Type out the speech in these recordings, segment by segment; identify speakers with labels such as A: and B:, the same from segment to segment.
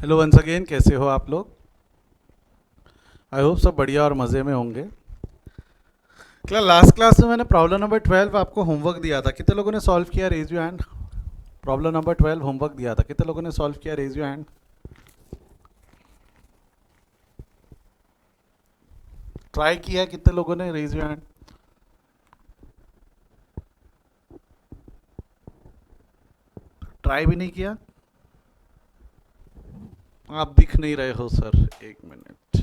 A: Hello once again, कैसे हो आप लोग? आई होप सब बढ़िया और मज़े में होंगे। क्या लास्ट क्लास में मैंने प्रॉब्लम नंबर 12 आपको होमवर्क दिया था, कितने लोगों ने सॉल्व किया? Raise your hand. Problem number 12 homework दिया था, कितने लोगों ने सॉल्व किया? Raise your hand. ट्राई किया कितने लोगों ने? Raise your hand. ट्राई भी नहीं किया? आप दिख नहीं रहे हो सर, एक मिनट।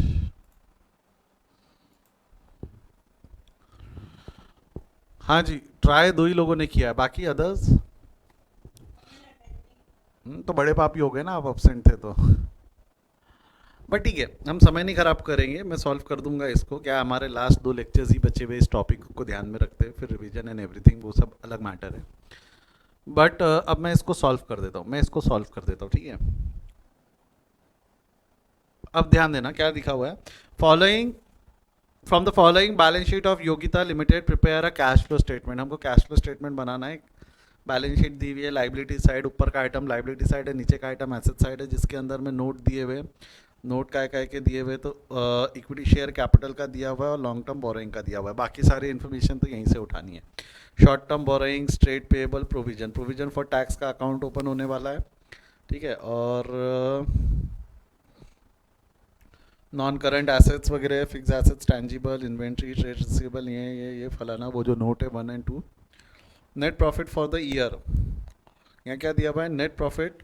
A: हाँ जी, ट्राई दो ही लोगों ने किया है, बाकी अदर्स। तो बड़े पापी हो गए ना, आप एब्सेंट थे तो। बट ठीक है, हम समय नहीं खराब करेंगे, मैं सॉल्व कर दूंगा इसको। क्या हमारे लास्ट दो लेक्चर्स ही बचे हुए इस टॉपिक को ध्यान में रखते हैं, फिर रिवीजन एंड एवरीथिंग वो सब अलग मैटर है। बट अब मैं इसको सॉल्व कर देता हूँ, मैं इसको सॉल्व कर देता हूँ, ठीक है। अब ध्यान देना क्या लिखा हुआ है। Following from the following balance sheet of Yogita limited prepare a cash flow statement. हमको कैश फ्लो स्टेटमेंट बनाना है। बैलेंस शीट दी हुई है, लाइबिलिटी साइड ऊपर का आइटम लाइबिलिटी साइड है, नीचे का आइटम एसेट साइड है, जिसके अंदर में नोट दिए हुए। नोट काय के दिए हुए, तो इक्विटी शेयर कैपिटल का दिया हुआ है और लॉन्ग टर्म बोरोइंग का दिया हुआ है। बाकी सारी इन्फॉर्मेशन तो यहीं से उठानी है। Short term borrowing, straight payable, provision provision for tax का अकाउंट ओपन होने वाला है, ठीक है। और नॉन करंट एसेट्स वगैरह, fix assets, tangible, inventory, trade receivable, ये फलाना वो जो नोट है 1 और 2। Net profit for the year, यहाँ क्या दिया हुआ है? Net profit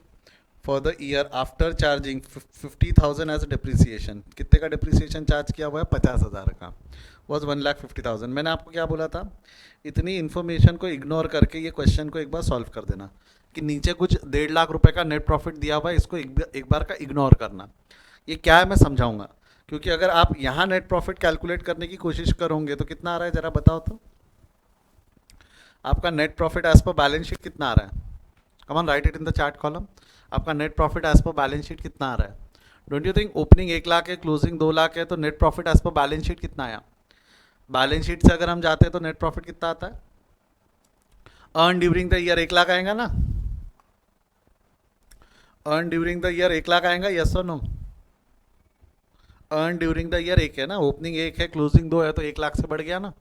A: for the year after charging 50,000 as depreciation. कितने का डिप्रिसिएशन चार्ज किया हुआ है? 50,000 का। वॉज 1,50,000। मैंने आपको क्या बोला था? इतनी इन्फॉर्मेशन को इग्नोर करके ये क्वेश्चन को एक बार सॉल्व कर देना कि नीचे कुछ 1.5 लाख रुपए का नेट प्रॉफिट दिया हुआ है, इसको एक बार का इग्नोर करना। ये क्या है मैं समझाऊंगा, क्योंकि अगर आप यहाँ नेट प्रॉफिट कैलकुलेट करने की कोशिश करोगे तो कितना आ रहा है जरा बताओ तो। आपका net profit as per balance sheet कितना आ रहा है? Come on, write it in the chart column. आपका net profit as per balance sheet कितना आ रहा है? Don't you think opening 1 lakh है, क्लोजिंग 2 लाख है, तो net profit as per balance sheet कितना आया? बैलेंस शीट से अगर हम जाते हैं तो नेट प्रॉफिट कितना आता है? Earn during the year 1 lakh आएगा ना? Earn during the year 1 lakh आएगा, यस और no? Earn during the year एक है ना, ओपनिंग 1 है, क्लोजिंग 2 है, तो 1 लाख से बढ़ गया ना।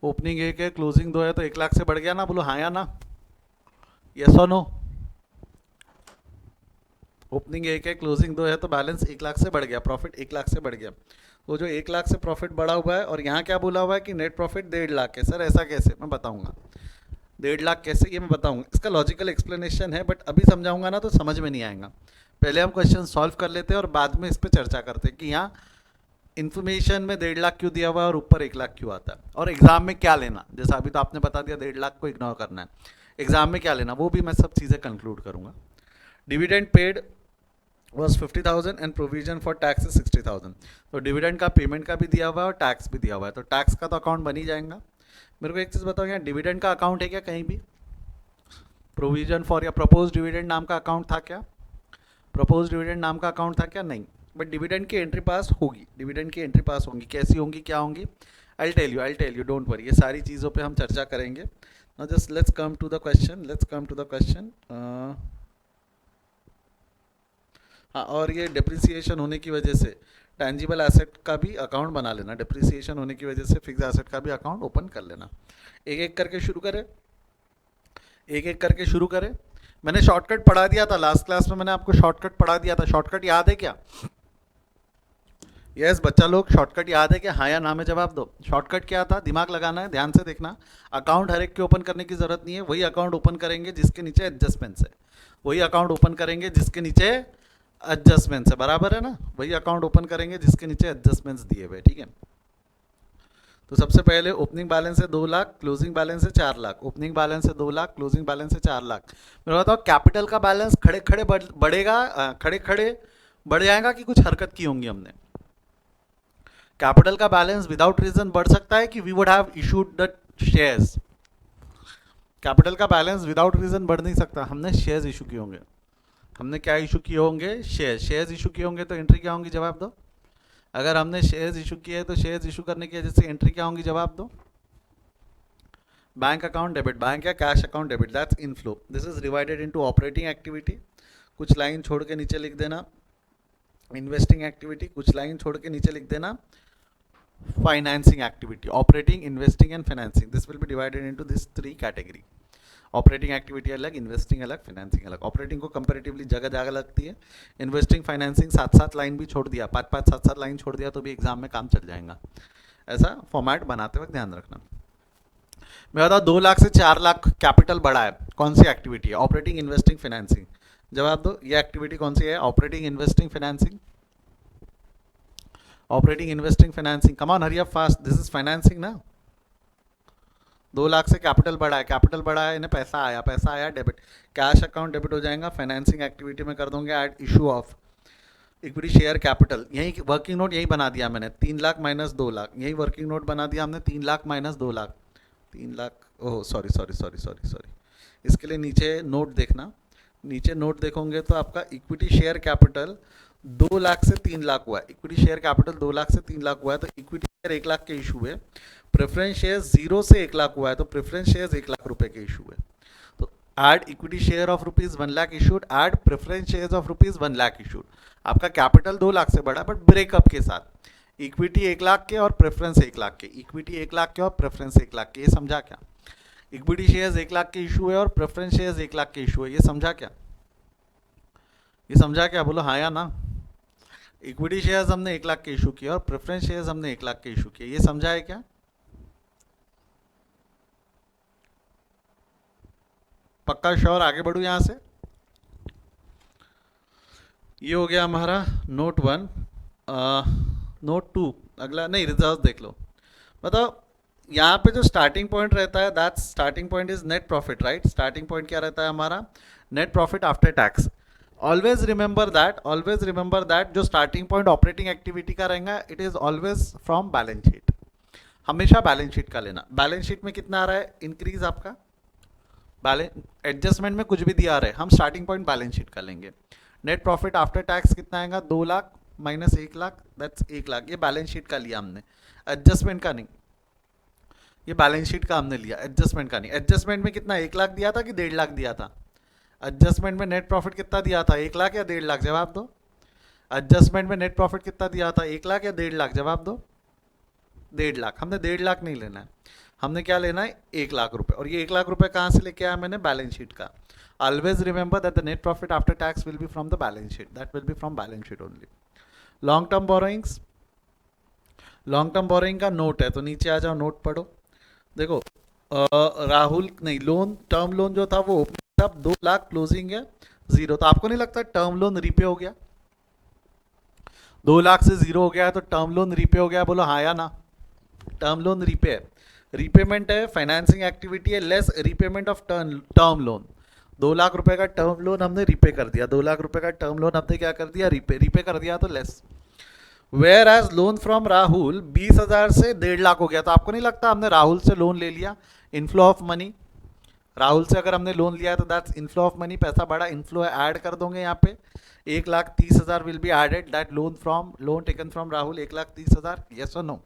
A: ओपनिंग 1 है, क्लोजिंग 2 है, तो 1 लाख से बढ़ गया ना। बोलो हाँ या ना, यस और नो? ओपनिंग 1 है, क्लोजिंग 2 है, तो बैलेंस 1 लाख से बढ़ गया, प्रॉफिट 1 लाख से बढ़ गया। वो जो 1 लाख से प्रॉफिट बढ़ा हुआ है, और यहाँ क्या बोला हुआ है कि नेट प्रॉफिट 1.5 लाख है। सर ऐसा कैसे? मैं बताऊंगा 1.5 लाख कैसे, ये मैं बताऊंगा। इसका लॉजिकल एक्सप्लेनेशन है, बट अभी समझाऊंगा ना तो समझ में नहीं आएगा। पहले हम क्वेश्चन सॉल्व कर लेते हैं और बाद में इस पर चर्चा करते हैं कि यहाँ इन्फॉर्मेशन में 1.5 लाख क्यों दिया हुआ है और ऊपर 1 लाख क्यों आता है, और एग्जाम में क्या लेना। जैसा अभी तो आपने बता दिया 1.5 लाख को इग्नोर करना है, एग्जाम में क्या लेना वो भी मैं सब चीज़ें कंक्लूड करूंगा। Dividend paid was 50,000 and provision for tax is 60,000। तो डिविडेंड का पेमेंट का भी दिया हुआ है और टैक्स भी दिया हुआ है, तो टैक्स का तो अकाउंट बन ही जाएगा। मेरे को एक चीज़ बताओ, यहाँ डिविडेंड का अकाउंट है क्या कहीं भी? प्रोविजन फॉर या प्रपोज डिविडेंड नाम का अकाउंट था क्या? प्रपोज डिविडेंड नाम का अकाउंट था क्या? नहीं। बट डिविडेंड की एंट्री पास होगी, डिविडेंड की एंट्री पास होंगी। कैसी होंगी, क्या होंगी? I tell you, don't worry, ये सारी चीज़ों पे हम चर्चा करेंगे। Now just let's come to the question, हाँ, और ये डिप्रिसिएशन होने की वजह से टैंजिबल एसेट का भी अकाउंट बना लेना, डिप्रिसिएशन होने की वजह से फिक्स एसेट का भी अकाउंट ओपन कर लेना। एक एक करके शुरू करें, एक एक करके शुरू करें। मैंने शॉर्टकट पढ़ा दिया था लास्ट क्लास में, मैंने आपको शॉर्टकट पढ़ा दिया था। शॉर्टकट याद है क्या? यस बच्चा लोग, शॉर्टकट याद है क्या? हाँ या ना में जवाब दो। शॉर्टकट क्या था? दिमाग लगाना है, ध्यान से देखना। अकाउंट हर एक के ओपन करने की जरूरत नहीं है, वही अकाउंट ओपन करेंगे जिसके नीचे एडजस्टमेंट्स है, वही अकाउंट ओपन करेंगे जिसके नीचे एडजस्टमेंट्स है, बराबर है ना? वही अकाउंट ओपन करेंगे जिसके नीचे एडजस्टमेंट्स दिए हुए, ठीक है। तो सबसे पहले ओपनिंग बैलेंस है 2 लाख, क्लोजिंग बैलेंस है 4 लाख। ओपनिंग बैलेंस है 2 लाख, क्लोजिंग बैलेंस है 4 लाख। मेरे बताओ कैपिटल का बैलेंस खड़े खड़े बढ़ेगा, खड़े खड़े बढ़ जाएगा कि कुछ हरकत की होंगी हमने? कैपिटल का बैलेंस विदाउट रीजन बढ़ सकता है कि we would have issued the shares? Capital का बैलेंस विदाउट रीजन बढ़ नहीं सकता, हमने शेयर्स इशू किए होंगे। हमने क्या इशू किए होंगे? शेयर्स इशू किए होंगे, तो एंट्री क्या होंगी जवाब दो। अगर हमने शेयर्स इशू किए तो शेयर्स इशू करने की वजह से एंट्री क्या होंगी जवाब दो। बैंक अकाउंट डेबिट, बैंक या cash account debit, that's inflow. This is divided into operating activity. कुछ लाइन छोड़ के नीचे लिख देना, इन्वेस्टिंग एक्टिविटी कुछ लाइन छोड़ के नीचे लिख देना financing activity, operating, investing and financing, this will be divided into this three category. Operating activity अलग, इन्वेस्टिंग अलग, फाइनेंसिंग अलग। ऑपरेटिंग को कंपेरेटिवली जगह जगह लगती है, इन्वेस्टिंग फाइनेंसिंग सात सात लाइन भी छोड़ दिया, पाँच पाँच सात सात लाइन छोड़ दिया तो भी एग्जाम में काम चल जाएगा। ऐसा फॉर्मेट बनाते वक्त ध्यान रखना। मैं बताऊँ 2 लाख से 4 लाख कैपिटल बढ़ा है, कौन सी एक्टिविटी है? Operating, investing, financing. जवाब दो, ये एक्टिविटी कौन सी है? Operating, investing, financing. Operating, investing, financing. Come on, hurry up fast, this is financing ना। 2 लाख से कैपिटल बढ़ा है, कैपिटल बढ़ा है, इन्हें पैसा आया, पैसा आया डेबिट, कैश अकाउंट डेबिट हो जाएगा। फाइनेंसिंग एक्टिविटी में कर दोगे add issue of equity share capital, यही वर्किंग नोट यही बना दिया मैंने, 3 लाख माइनस 2 लाख, यही वर्किंग नोट बना दिया हमने, 3 lakh minus 2 lakh, 3 lakh, oh sorry sorry sorry sorry sorry, इसके लिए नीचे नोट देखना, नीचे नोट देखोगे तो आपका इक्विटी शेयर कैपिटल 2 लाख से 3 लाख हुआ है, इक्विटी शेयर कैपिटल 2 लाख से 3 लाख हुआ है तो इक्विटी शेयर 1 लाख के इशू हुए, प्रेफरेंस शेयर 0 से 1 लाख हुआ है तो प्रेफरेंस शेयर 1 लाख रुपए के इशू है। तो add equity share of rupees 1 lakh issued, add preference share of rupees 1 lakh issued. आपका कैपिटल 2 लाख से बढ़ा बट ब्रेकअप के साथ, इक्विटी 1 लाख के और प्रेफरेंस 1 लाख के, इक्विटी 1 लाख के और प्रेफरेंस 1 लाख के, ये समझा क्या? इक्विटी शेयर्स 1 लाख के इशू है और प्रेफरेंस शेयर्स 1 लाख के इशू है, ये समझा क्या? ये समझा क्या? बोलो हाँ या ना। इक्विटी शेयर्स हमने 1 लाख के इशू किया और प्रेफरेंस शेयर्स हमने 1 लाख के इशू किए, ये समझा है क्या? पक्का श्योर? आगे बढ़ू यहां से। ये हो गया हमारा नोट 1। नोट 2 अगला, नहीं रिजर्व देख लो। बताओ यहाँ पे जो स्टार्टिंग पॉइंट रहता है, that starting point is net profit, right? Starting point क्या रहता है हमारा? Net profit after tax. Always remember that, always remember that जो स्टार्टिंग पॉइंट ऑपरेटिंग एक्टिविटी का रहेगा it is always from balance sheet, हमेशा बैलेंस शीट का लेना। बैलेंस शीट में कितना आ रहा है इंक्रीज आपका, बैलेंस एडजस्टमेंट में कुछ भी दिया रहे, हम स्टार्टिंग पॉइंट बैलेंस शीट का लेंगे। नेट प्रॉफिट आफ्टर टैक्स कितना आएगा? 2 लाख माइनस 1 लाख, दैट्स 1 लाख, ये बैलेंस शीट का लिया हमने, एडजस्टमेंट का नहीं। ये बैलेंस शीट का हमने लिया, एडजस्टमेंट का नहीं। एडजस्टमेंट में कितना 1 लाख दिया था कि 1.5 लाख दिया था? एडजस्टमेंट में नेट प्रॉफिट कितना दिया था? 1 लाख या 1.5 लाख? जवाब दो। एडजस्टमेंट में नेट प्रॉफिट कितना दिया था? 1 लाख या 1.5 लाख? जवाब दो। 1.5 लाख। हमने 1.5 लाख नहीं लेना है, हमने क्या लेना है? 1 लाख रुपए। और ये 1 लाख रुपए कहाँ से लेके आया मैंने? बैलेंस शीट का। Always remember that the net profit after tax will be from the balance sheet, that will be from balance sheet only. Long term borrowings, long term borrowing का नोट है तो नीचे आ जाओ, नोट पढ़ो। देखो राहुल नहीं, loan term loan जो था वो ओपनिंग था, 2 लाख, क्लोजिंग है 0, तो आपको नहीं लगता टर्म लोन रीपे हो गया? 2 लाख से 0 हो गया है तो टर्म लोन रीपे हो गया, बोलो हाँ या ना। टर्म लोन रीपे है, रीपेमेंट है, फाइनेंसिंग एक्टिविटी है, less repayment of term loan. 2 lakh रुपए का टर्म लोन हमने रीपे कर दिया, 2 लाख रुपए का टर्म लोन हमने क्या कर दिया? रीपे कर दिया, तो less. Whereas loan from Rahul 20,000 से 1.5 लाख हो गया, तो आपको नहीं लगता हमने राहुल से लोन ले लिया? इनफ्लो ऑफ मनी, राहुल से अगर हमने लोन लिया है तो दैट्स इनफ्लो ऑफ मनी, पैसा बड़ा इनफ्लो है, ऐड कर दोगे यहाँ पे 1,30,000 will be added, that loan taken from Rahul 1,30,000, yes और नो?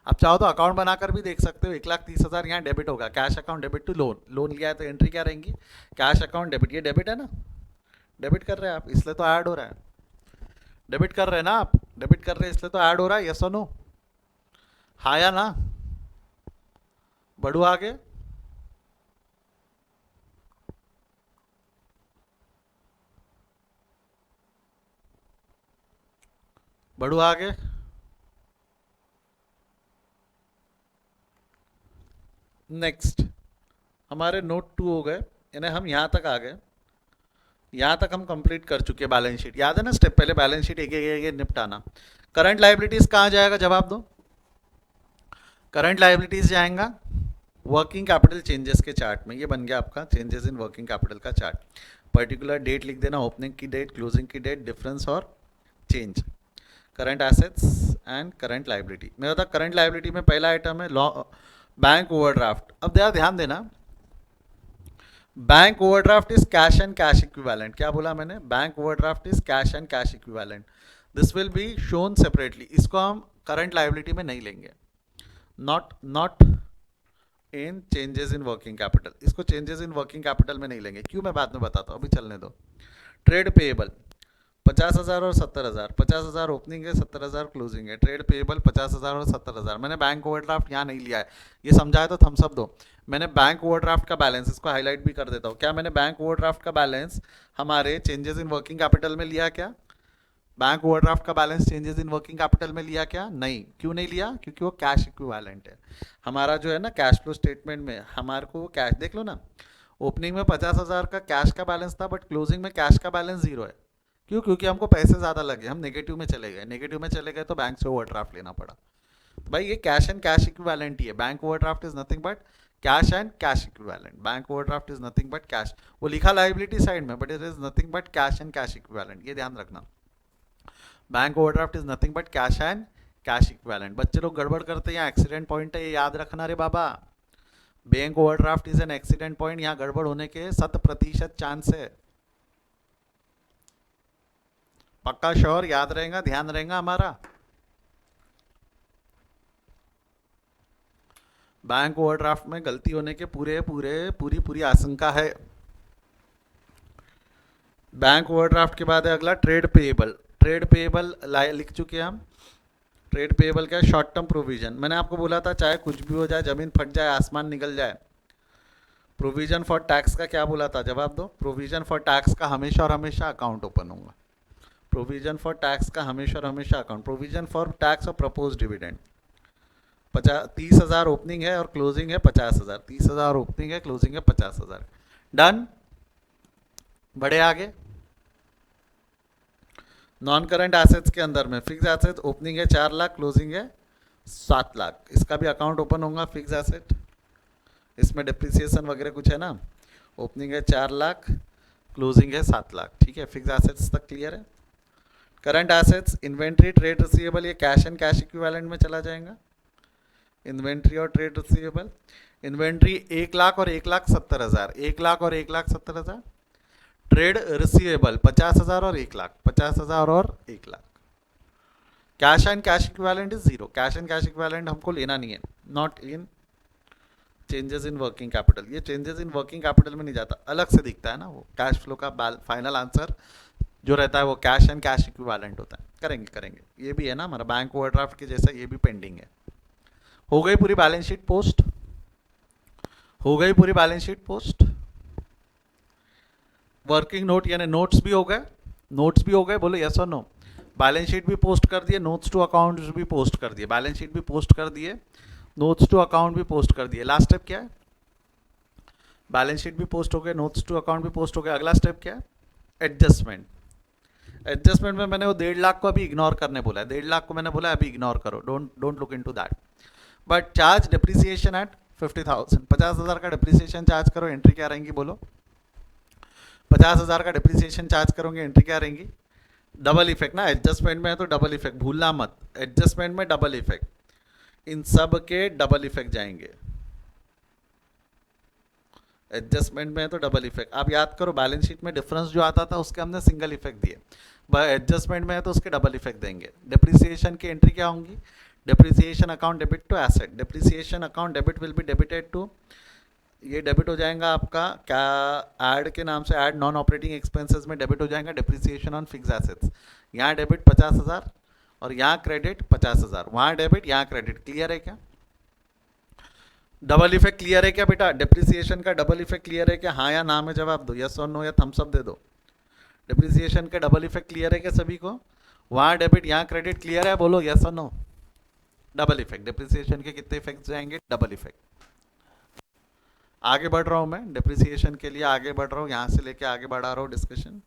A: आप चाहो तो अकाउंट बनाकर भी देख सकते हो, 1,30,000 यहाँ डेबिट होगा, cash account debit to loan, loan लिया है तो एंट्री क्या रहेंगी? कैश अकाउंट डेबिट, ये डेबिट है ना, डेबिट कर रहे हैं आप इसलिए तो ऐड हो रहा है, डेबिट कर रहे हैं ना आप, डेबिट कर रहे हैं इसलिए तो ऐड हो रहा है, यस और नो? हाँ या ना? बढ़ू आगे। बढ़ू आगे। नेक्स्ट हमारे नोट 2 हो गए, यानी हम यहाँ तक आ गए, यहाँ तक हम कंप्लीट कर चुके हैं बैलेंस शीट। याद है ना स्टेप, पहले बैलेंस शीट एक एक निपटाना। करंट लाइबिलिटीज कहाँ जाएगा? जवाब दो। करंट लाइबिलिटीज जाएगा वर्किंग कैपिटल चेंजेस के चार्ट में, ये बन गया आपका चेंजेस इन वर्किंग कैपिटल का चार्ट। पर्टिकुलर डेट लिख देना, ओपनिंग की डेट, क्लोजिंग की डेट, डिफरेंस और change. Current assets and current liability में होता, करंट लाइबिलिटी में पहला आइटम है बैंक ओवरड्राफ्ट। अब ध्यान देना, bank overdraft is cash and cash equivalent. क्या बोला मैंने? Bank overdraft is cash and cash equivalent, this will be shown separately. इसको हम करंट लाइबिलिटी में नहीं लेंगे, not in changes in working capital, इसको चेंजेस इन वर्किंग कैपिटल में नहीं लेंगे। क्यों? मैं बाद में बताता हूँ, अभी चलने दो। ट्रेड पेएबल, 50,000 और 70,000, 50,000 ओपनिंग है, 70,000 क्लोजिंग है, ट्रेड पेएबल 50,000 और 70,000। मैंने बैंक ओवरड्राफ्ट यहाँ नहीं लिया है, ये समझाया तो थम्स अप दो। मैंने बैंक ओवरड्राफ्ट का बैलेंस, इसको हाईलाइट भी कर देता हूँ, क्या मैंने बैंक ओवरड्राफ्ट का बैलेंस हमारे चेंजेस इन वर्किंग कैपिटल में लिया क्या? बैंक ओवरड्राफ्ट का balance changes in working capital में लिया क्या? नहीं। क्यों नहीं लिया? क्योंकि वो कैश इक्विवेलेंट है। हमारा जो है ना कैश फ्लो स्टेटमेंट में हमारे को वो कैश देख लो ना, ओपनिंग में 50,000 का कैश का बैलेंस था, बट क्लोजिंग में कैश का बैलेंस जीरो है। क्यों? क्योंकि हमको पैसे ज़्यादा लगे, हम नेगेटिव में चले गए, नेगेटिव में चले गए तो बैंक से ओवरड्राफ्ट लेना पड़ा। तो भाई ये कैश एंड कैश इक्विवेलेंट ही है। Bank overdraft is nothing but cash and cash equivalent. Bank overdraft is nothing but cash, वो लिखा लाइबिलिटी साइड में, but it is nothing but cash and cash equivalent, ये ध्यान रखना। Bank overdraft is nothing but cash and cash equivalent. बच्चे लोग गड़बड़ करते हैं, यहाँ एक्सीडेंट पॉइंट है, ये याद रखना रे बाबा। Bank overdraft is an accident point, यहाँ गड़बड़ होने के 100% चांस है। पक्का श्योर, याद रहेगा, ध्यान रहेगा हमारा। बैंक ओवरड्राफ्ट में गलती होने के पूरी पूरी आशंका है। बैंक ओवरड्राफ्ट के बाद है अगला ट्रेड पेएबल। ट्रेड पेएबल लिख चुके हैं हम। ट्रेड पेएबल क्या है? Short term provision. मैंने आपको बोला था चाहे कुछ भी हो जाए, जमीन फट जाए, आसमान निकल जाए, प्रोविजन फॉर टैक्स का क्या बोला था? जवाब दो। प्रोविजन फॉर टैक्स का हमेशा और हमेशा अकाउंट ओपन होगा। प्रोविजन फॉर टैक्स का हमेशा और हमेशा अकाउंट। प्रोविजन फॉर टैक्स और प्रपोज डिविडेंड। 30,000 ओपनिंग है और क्लोजिंग है 50,000। 30,000 ओपनिंग है, क्लोजिंग है 50,000। डन। बड़े आगे नॉन करंट एसेट्स के अंदर में फिक्स एसेट ओपनिंग है 4 लाख, क्लोजिंग है 7 लाख। इसका भी अकाउंट ओपन होगा फिक्स एसेट, इसमें डिप्रिसिएशन वगैरह कुछ है ना। ओपनिंग है 4 लाख, क्लोजिंग है 7 लाख। ठीक है, फिक्स एसेट्स तक क्लियर है। Current assets inventory trade receivable, ये कैश एंड कैश इक्विवेलेंट में चला जाएगा। इन्वेंट्री और ट्रेड रिसीवेबल, इन्वेंट्री 1 लाख और 1,70,000, 1 लाख और 1,70,000। ट्रेड रिसीवेबल 50,000 और 1 लाख, 50,000 और 1 lakh. Cash and cash equivalent is zero, cash and cash equivalent हमको लेना नहीं है, not in changes in working capital. ये चेंजेस इन वर्किंग कैपिटल में नहीं जाता, अलग से दिखता है ना, वो कैश फ्लो का फाइनल आंसर जो रहता है वो कैश एंड कैश इक्विवेलेंट होता है। करेंगे करेंगे, ये भी है ना हमारा बैंक ओवरड्राफ्ट के जैसा, ये भी पेंडिंग है। हो गई पूरी बैलेंस शीट पोस्ट, हो गई पूरी balance sheet post. Working note यानी नोट्स भी हो गए, नोट्स भी हो गए, बोलो यस और नो। बैलेंस शीट भी पोस्ट कर दिए, नोट्स टू अकाउंट भी पोस्ट कर दिए, बैलेंस शीट भी पोस्ट कर दिए, नोट्स टू अकाउंट भी पोस्ट कर दिए। लास्ट स्टेप क्या है? बैलेंस शीट भी पोस्ट हो गए, नोट्स टू अकाउंट भी पोस्ट हो गए। अगला स्टेप क्या है? एडजस्टमेंट। एडजस्टमेंट में मैंने वो 1.5 लाख को अभी इग्नोर करने बोला है, 1.5 लाख को मैंने बोला अभी इग्नोर करो, don't look into that. But charge depreciation at 50,000, 50,000 का डिप्रिसिएशन चार्ज करो, एंट्री क्या रहेंगी बोलो? 50,000 का डिप्रिसिएशन चार्ज करोगे, एंट्री क्या रहेंगी? डबल इफेक्ट ना, एडजस्टमेंट में है तो डबल इफेक्ट भूलना मत, एडजस्टमेंट में डबल इफेक्ट, इन सब के डबल इफेक्ट जाएंगे। एडजस्टमेंट में है तो डबल इफेक्ट। आप याद करो बैलेंस शीट में डिफरेंस जो आता था उसके हमने सिंगल इफेक्ट दिए, एडजस्टमेंट में है तो उसके डबल इफेक्ट देंगे। डिप्रिसिएशन की एंट्री क्या होंगी? Depreciation account debit to asset, depreciation account debit will be debited to, ये डेबिट हो जाएगा आपका क्या, ऐड के नाम से, ऐड नॉन ऑपरेटिंग एक्सपेंसेस में डेबिट हो जाएगा डिप्रिसिएशन ऑन फिक्स एसेट्स। यहाँ डेबिट 50,000 और यहाँ क्रेडिट 50,000, वहाँ डेबिट यहाँ क्रेडिट। क्लियर है क्या? डबल इफेक्ट क्लियर है क्या बेटा? डिप्रिसिएशन का डबल इफेक्ट क्लियर है क्या? हाँ या ना में जवाब दो, यस और नो या थम्स अप दे दो। डिप्रिसिएशन का डबल इफेक्ट क्लियर है क्या सभी को? वहाँ डेबिट यहाँ क्रेडिट, क्लियर है? बोलो यस और नो। डबल इफेक्ट, डिप्रिसिएशन के कितने इफेक्ट जाएंगे? Double effect. आगे बढ़ रहा हूँ मैं, डिप्रिसिएशन के लिए आगे बढ़ रहा हूँ, यहाँ से लेके आगे बढ़ा रहा हूँ डिस्कशन।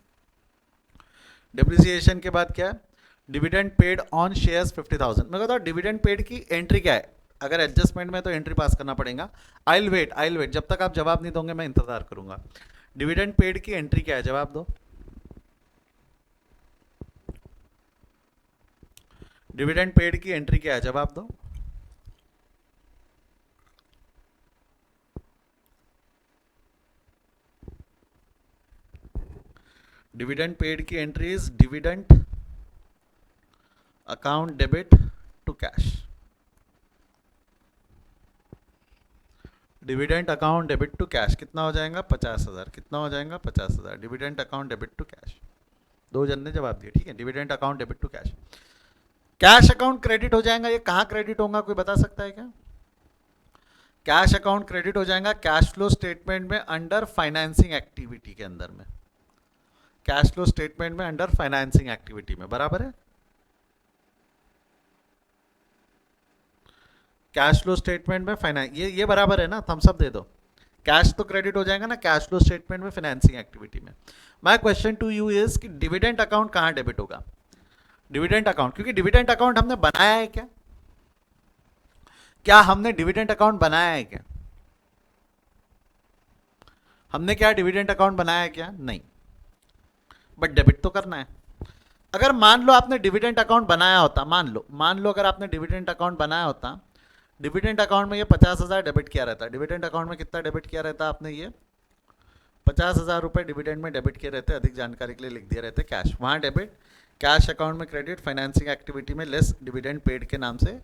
A: डिप्रिसिएशन के बाद क्या है? Dividend paid on shares 50,000। मैं कहता हूँ डिविडेंड पेड की एंट्री क्या है? अगर एडजस्टमेंट में तो एंट्री पास करना पड़ेगा। आई विल वेट, जब तक आप जवाब नहीं दोगे मैं इंतजार करूंगा। डिविडेंड पेड की एंट्री क्या है? जवाब दो। डिविडेंड पेड की एंट्री क्या है? जवाब दो। डिविडेंड पेड की entry is dividend account debit to cash. Dividend account debit to cash कितना हो जाएगा? 50,000। कितना हो जाएगा? 50,000। Dividend account debit to cash. दो जन ने जवाब दिया, ठीक है। Dividend account debit to cash, cash account credit हो जाएगा। ये कहाँ क्रेडिट होगा, कोई बता सकता है क्या? कैश अकाउंट क्रेडिट हो जाएगा कैश फ्लो स्टेटमेंट में अंडर फाइनेंसिंग एक्टिविटी के अंदर में, कैश फ्लो स्टेटमेंट में अंडर फाइनेंसिंग एक्टिविटी में, बराबर है। कैश फ्लो स्टेटमेंट में फाइनेंस, ये बराबर है ना, थम्स अप दे दो। कैश तो क्रेडिट हो जाएगा ना कैश फ्लो स्टेटमेंट में फाइनेंसिंग एक्टिविटी में। My question to you is कि डिविडेंड अकाउंट कहाँ डेबिट होगा? डिविडेंड अकाउंट, क्योंकि डिविडेंड अकाउंट हमने बनाया है क्या? क्या हमने डिविडेंड अकाउंट बनाया है क्या? हमने क्या डिविडेंड अकाउंट बनाया है क्या? नहीं, बट डेबिट तो करना है। अगर मान लो आपने डिविडेंड अकाउंट बनाया होता, मान लो अगर आपने डिविडेंड अकाउंट बनाया होता, डिविडेंड अकाउंट में ये 50,000 डेबिट किया रहता। डिविडेंड अकाउंट में कितना डेबिट किया रहता आपने? ये 50,000 रुपये डिविडेंड में डेबिट किए रहते। अधिक जानकारी के लिए लिख दिए रहते कैश, वहाँ डेबिट, कैश अकाउंट में क्रेडिट, फाइनेंसिंग एक्टिविटी में लेस डिविडेंड पेड के नाम से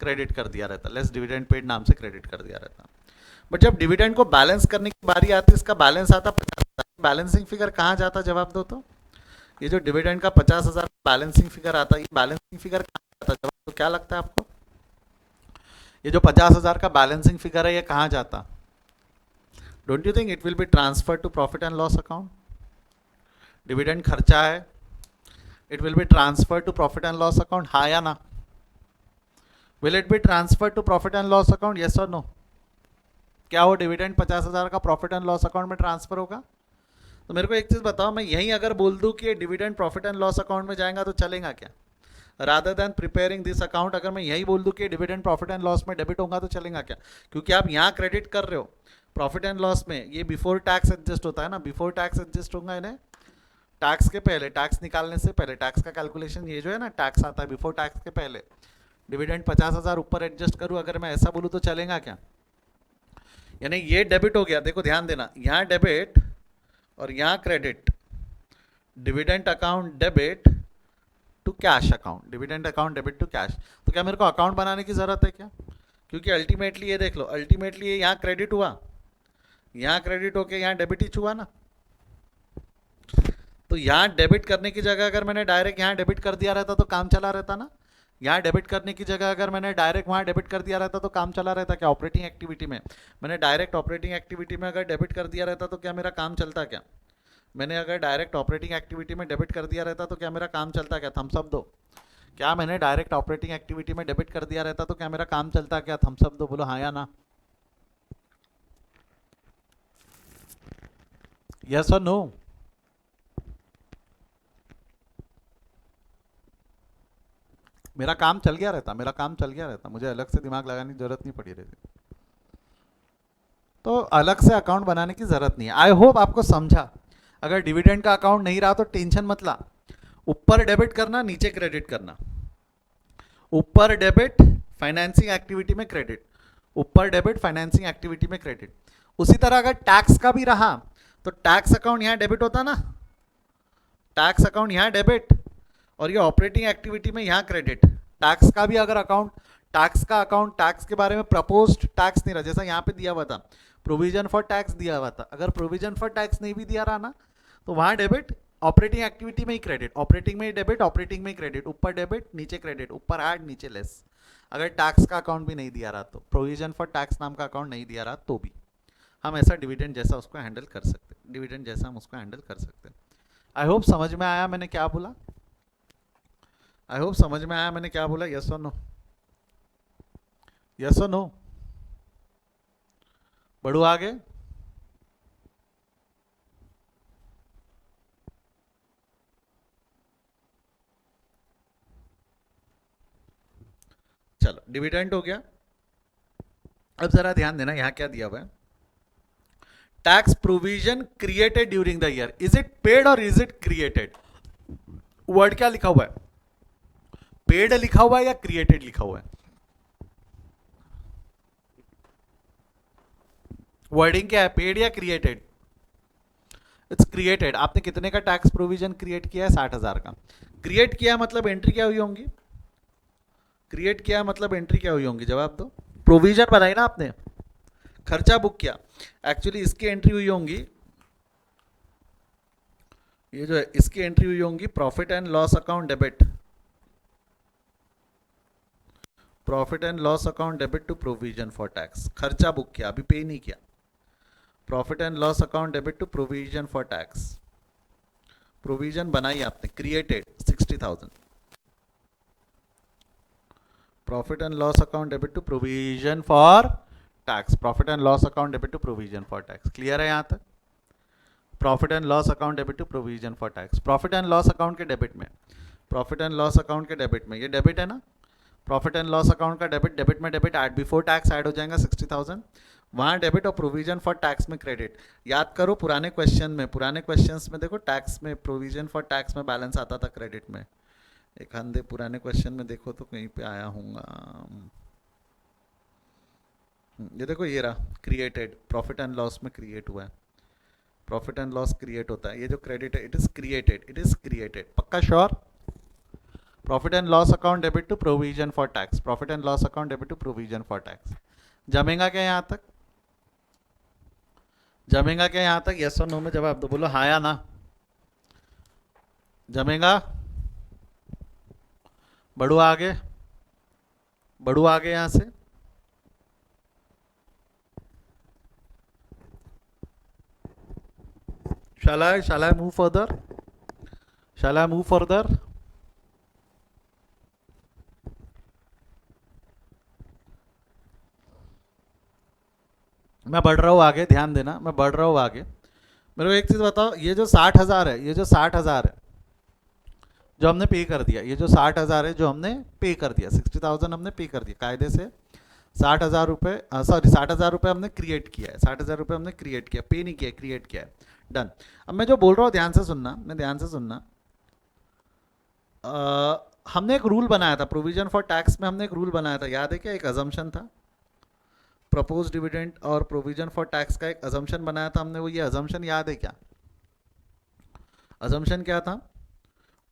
A: क्रेडिट कर दिया रहता, लेस डिविडेंड पेड नाम से क्रेडिट कर दिया रहता। बट जब डिविडेंड को बैलेंस करने की बारी आती, इसका बैलेंस आता 50,000, बैलेंसिंग फिगर कहाँ जाता? जवाब दो तो। ये जो डिविडेंड का 50,000 बैलेंसिंग फिगर आता, ये बैलेंसिंग फिगर कहाँ जाता? जवाब तो। क्या लगता है आपको? ये जो 50,000 का बैलेंसिंग फिगर है, ये कहाँ जाता? Don't you think it will be transfer to profit and loss account? Dividend खर्चा है, it will be transfer to profit and loss account, हाँ या ना? Will it be transfer to profit and loss account, yes और no? क्या वो dividend 50,000 का profit and loss account में ट्रांसफर होगा? तो मेरे को एक चीज बताओ, मैं यहीं अगर बोल दूं कि ये dividend profit and loss account में जाएगा तो चलेगा क्या? Rather than preparing this account, अगर मैं यही बोल दूं कि डिविडेंड प्रॉफिट एंड लॉस में डेबिट होगा तो चलेगा क्या? क्योंकि आप यहाँ क्रेडिट कर रहे हो प्रॉफिट एंड लॉस में, ये बिफोर टैक्स एडजस्ट होता है ना, बिफोर टैक्स एडजस्ट होगा इन्हें टैक्स के पहले, टैक्स निकालने से पहले, टैक्स का कैलकुलेशन ये जो है ना, टैक्स आता है बिफोर टैक्स के पहले। डिविडेंड 50,000 ऊपर एडजस्ट करूँ अगर मैं ऐसा बोलूँ तो चलेगा क्या? यानी ये डेबिट हो गया, देखो ध्यान देना, यहाँ डेबिट और यहाँ credit, dividend account debit to cash account, dividend account debit to cash. तो क्या मेरे को अकाउंट बनाने की जरूरत है क्या? क्योंकि अल्टीमेटली ये देख लो, अल्टीमेटली ये यहाँ क्रेडिट हुआ, यहाँ क्रेडिट होके यहाँ डेबिट ही हुआ ना। तो यहाँ डेबिट करने की जगह अगर मैंने डायरेक्ट यहाँ डेबिट कर दिया रहता तो काम चला रहता ना। यहाँ डेबिट करने की जगह अगर मैंने डायरेक्ट वहाँ डेबिट कर दिया रहता तो काम चला रहता क्या? ऑपरेटिंग एक्टिविटी में मैंने डायरेक्ट ऑपरेटिंग एक्टिविटी में अगर डेबिट कर दिया रहता तो क्या मेरा काम चलता क्या? मैंने अगर डायरेक्ट ऑपरेटिंग एक्टिविटी में डेबिट कर दिया रहता तो क्या मेरा काम चलता क्या? थम्स अप दो। क्या मैंने डायरेक्ट ऑपरेटिंग एक्टिविटी में डेबिट कर दिया रहता तो क्या मेरा काम चलता क्या? थम्स अप दो, बोलो हाँ या ना। यस और नो? मेरा काम चल गया रहता, मेरा काम चल गया रहता, मुझे अलग से दिमाग लगाने की जरूरत नहीं पड़ी रहती। तो अलग से अकाउंट बनाने की जरूरत नहीं है। आई होप आपको समझा। अगर डिविडेंड का अकाउंट नहीं रहा तो टेंशन मत ला, ऊपर डेबिट करना, नीचे क्रेडिट करना, ऊपर डेबिट फाइनेंसिंग एक्टिविटी में क्रेडिट, ऊपर डेबिट फाइनेंसिंग एक्टिविटी में क्रेडिट। उसी तरह अगर टैक्स का भी रहा तो टैक्स अकाउंट यहाँ डेबिट होता ना, टैक्स अकाउंट यहाँ डेबिट और ये ऑपरेटिंग एक्टिविटी में यहाँ क्रेडिट। टैक्स का भी अगर अकाउंट, टैक्स का अकाउंट, टैक्स के बारे में प्रपोज्ड टैक्स नहीं रहा, जैसा यहाँ पे दिया हुआ था प्रोविजन फॉर टैक्स दिया हुआ था, अगर प्रोविजन फॉर टैक्स नहीं भी दिया रहा ना तो वहाँ डेबिट, ऑपरेटिंग एक्टिविटी में ही क्रेडिट, ऑपरेटिंग में ही डेबिट, ऑपरेटिंग में ही क्रेडिट, ऊपर डेबिट नीचे क्रेडिट, ऊपर ऐड नीचे लेस। अगर टैक्स का अकाउंट भी नहीं दिया रहा तो, प्रोविजन फॉर टैक्स नाम का अकाउंट नहीं दिया रहा तो भी हम ऐसा डिविडेंड जैसा उसको हैंडल कर सकते, डिविडेंड जैसा हम उसको हैंडल कर सकते। आई होप समझ में आया मैंने क्या बोला, आई होप समझ में आया मैंने क्या बोला। यस और नो? यस और नो? बढ़ू आगे? चलो डिविडेंड हो गया। अब जरा ध्यान देना, यहां क्या दिया हुआ है, tax provision created during the year, is it paid और इज इट क्रिएटेड? वर्ड क्या लिखा हुआ है? पेड लिखा हुआ है या क्रिएटेड लिखा हुआ है? वर्डिंग क्या है, पेड या क्रिएटेड? It's created. आपने कितने का टैक्स प्रोविजन क्रिएट किया है? 60,000 का। क्रिएट किया मतलब एंट्री क्या हुई होंगी? क्रिएट किया मतलब एंट्री क्या हुई होंगी? जवाब दो। प्रोविजन बनाई ना आपने, खर्चा बुक किया, एक्चुअली इसकी एंट्री हुई होंगी ये जो है इसकी एंट्री हुई होंगी profit and loss account debit, profit and loss account debit to provision for tax, खर्चा बुक किया अभी पे नहीं किया, profit and loss account debit to provision for tax, provision बनाई आपने, created 60,000, profit and loss account debit to provision for tax, profit and loss account debit to provision for tax, clear है यहां तक? Profit and loss account debit to provision for tax, profit and loss account के debit में, profit and loss account के debit में, ये debit है ना, प्रॉफिट एंड लॉस अकाउंट का डेबिट, डेबिट में debit add before tax add हो जाएगा 60,000, वहाँ डेबिट और प्रोविजन फॉर टैक्स में क्रेडिट। याद करो पुराने क्वेश्चन में, पुराने क्वेश्चंस में देखो टैक्स में प्रोविजन फॉर टैक्स में बैलेंस आता था क्रेडिट में, एक आधे पुराने क्वेश्चन में देखो तो कहीं पे आया होगा। ये देखो ये रहा क्रिएटेड, प्रॉफिट एंड लॉस में क्रिएट हुआ है, प्रॉफिट एंड लॉस क्रिएट होता है, ये जो क्रेडिट है it is created, it is created, पक्का sure? Profit and loss account debit to provision for tax, profit and loss account debit to provision for tax, जमेगा क्या यहाँ तक? जमेगा क्या यहाँ तक? यस और नो में जवाब दो, बोलो हाँ या ना, जमेगा? बढ़ू आगे, बढ़ू आगे यहाँ से, shall I move further, shall I move further? मैं बढ़ रहा हूँ आगे, ध्यान देना, मैं बढ़ रहा हूँ आगे। मेरे को एक चीज बताओ, ये जो 60,000 है, ये जो 60,000 है जो हमने पे कर दिया, ये जो 60,000 है जो हमने पे कर दिया, 60,000 हमने पे कर दिया कायदे से, 60,000 रुपये, सॉरी 60,000 रुपये हमने क्रिएट किया है, 60,000 रुपये हमने क्रिएट किया, पे नहीं किया, क्रिएट किया है, डन। अब मैं जो बोल रहा हूँ ध्यान से सुनना, मैं ध्यान से सुनना, हमने एक रूल बनाया था प्रोविजन फॉर टैक्स में, हमने एक रूल बनाया था, याद है क्या? एक अजम्पशन था, प्रपोज डिविडेंड और प्रोविजन फॉर टैक्स का एक अजम्पशन बनाया था हमने, वो ये अजम्पशन याद है क्या? अजम्पशन क्या था?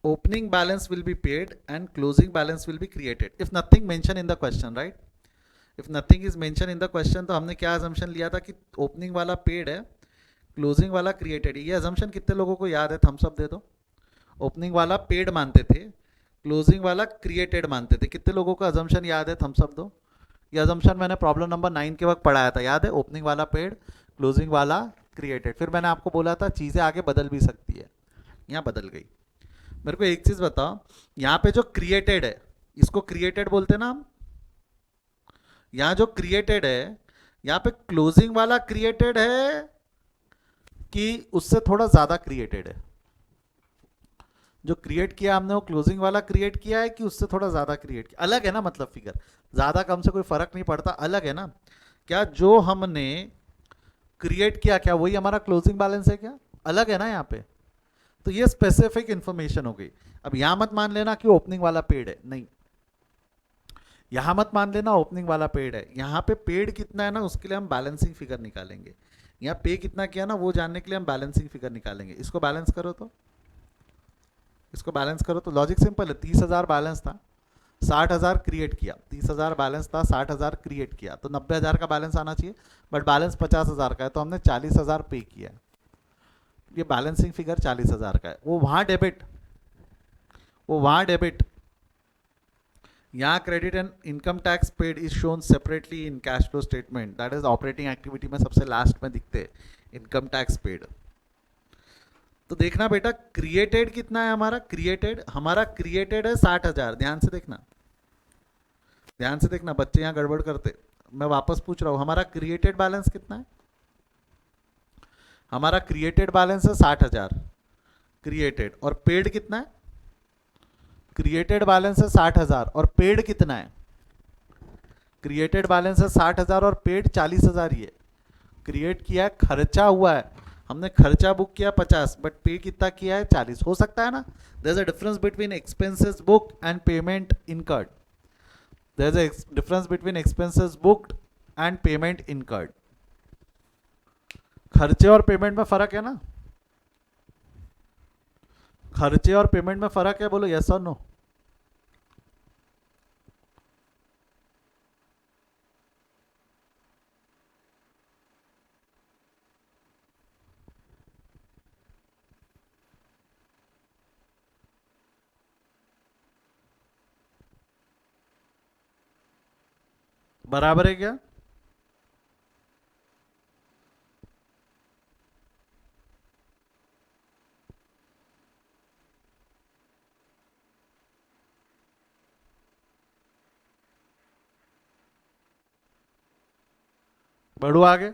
A: Opening balance will be paid and closing balance will be created if nothing mention in the question, right? If nothing is mention in the question, तो हमने क्या अजम्पशन लिया था कि ओपनिंग वाला पेड है, क्लोजिंग वाला क्रिएटेड। ये अजम्पशन कितने लोगों को याद है? थम्स अप दे दो। ओपनिंग वाला पेड मानते थे, क्लोजिंग वाला क्रिएटेड मानते थे, कितने लोगों को अजम्पशन याद है? थम्स अप दो। ये अजम्पशन मैंने प्रॉब्लम नंबर 9 के वक्त पढ़ाया था, याद है? ओपनिंग वाला पेड, क्लोजिंग वाला क्रिएटेड। फिर मैंने आपको बोला था चीज़ें आगे बदल भी सकती है, यहाँ बदल गई। मेरे को एक चीज़ बताओ, यहाँ पे जो क्रिएटेड है, इसको क्रिएटेड बोलते ना हम, यहाँ जो क्रिएटेड है, यहाँ पे क्लोजिंग वाला क्रिएटेड है कि उससे थोड़ा ज़्यादा क्रिएटेड है? जो क्रिएट किया हमने वो क्लोजिंग वाला क्रिएट किया है कि उससे थोड़ा ज़्यादा क्रिएट किया? अलग है ना, मतलब फिगर ज़्यादा कम से कोई फ़र्क नहीं पड़ता, अलग है ना। क्या जो हमने क्रिएट किया क्या वही हमारा क्लोजिंग बैलेंस है क्या? अलग है ना यहाँ पे। तो ये स्पेसिफिक इंफॉर्मेशन हो गई। अब यहाँ मत मान लेना कि ओपनिंग वाला पेड है, नहीं, यहाँ मत मान लेना ओपनिंग वाला पेड है, यहाँ पे पेड कितना है ना उसके लिए हम बैलेंसिंग फिगर निकालेंगे। यहाँ पे कितना किया ना वो जानने के लिए हम बैलेंसिंग फिगर निकालेंगे। इसको बैलेंस करो तो, इसको बैलेंस करो तो लॉजिक सिंपल है, 30,000 बैलेंस था, 60,000 क्रिएट किया, 30,000 बैलेंस था, 60,000 क्रिएट किया, तो 90,000 का बैलेंस आना चाहिए, बट बैलेंस 50,000 का है, तो हमने 40,000 पे किया। ये बैलेंसिंग फिगर 40,000 का है, वो वहाँ डेबिट, वो वहाँ डेबिट, यहाँ credit and income tax paid is shown separately in cash flow statement, that is operating activity में सबसे लास्ट में दिखते इनकम टैक्स पेड। तो देखना बेटा क्रिएटेड कितना है हमारा, क्रिएटेड हमारा क्रिएटेड है 60,000, ध्यान से देखना, ध्यान से देखना, बच्चे यहाँ गड़बड़ करते। मैं वापस पूछ रहा हूँ हमारा क्रिएटेड बैलेंस कितना है? हमारा क्रिएटेड बैलेंस है 60,000 क्रिएटेड, और पेड कितना है? क्रिएटेड बैलेंस है 60,000 और पेड कितना है? क्रिएटेड बैलेंस है 60,000 और पेड 40,000 ही है। क्रिएट किया है, खर्चा हुआ है, हमने खर्चा बुक किया 50, बट पे कितना किया है? 40। हो सकता है ना, there is a difference between expenses book and payment incurred, there is a difference between expenses booked and payment incurred. खर्चे और पेमेंट में फर्क है ना, खर्चे और पेमेंट में फर्क है, बोलो यस और नो। बराबर है क्या? बढ़ू आगे।